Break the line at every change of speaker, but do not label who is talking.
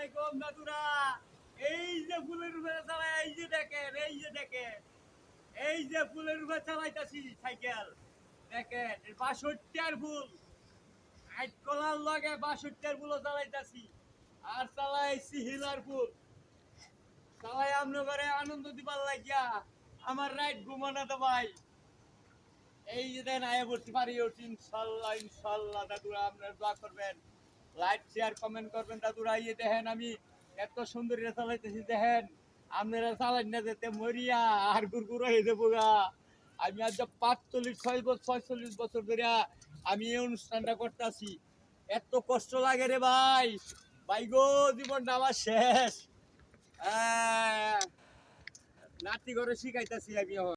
আলাইকুম দাদুরা। এই যে ফুলের উপরে চালাই, এই যে দেখেন, এই যে দেখেন, এই যে ফুলের উপরে চালাইতাছি সাইকেল। দেখেন ৬২ ফুল, আট কলার লগে ৬২ ফুলও চালাইতাছি। আর চালাইছি হিলার ফুল। চালাই আমনে করে আনন্দ দিবার লাগিয়া আমার রাইট ঘুমানো তো ভাই। এই যে দেন আয়া বলতে পারি ওঠি, ইনশাল্লাহ ইনশাল্লাহ। দাদুরা আপনার দোয়া করবেন, লাইক শেয়ার কমেন্ট করবেন। দাদুরা ইয়ে দেখেন আমি এত সুন্দর চালাইতেছি, দেখেন আপনারা চালাই না যেতে মরিয়া আর গুরগুর হয়ে যাবো গা। আমি আজ ৪৫-৪৬ বছর ধরে আমি এই অনুষ্ঠানটা করতেছি। এত কষ্ট লাগে রে ভাই, ভাই গো জীবনটা আমার শেষ। নাতি ঘরে শিখাইতেছি আমি।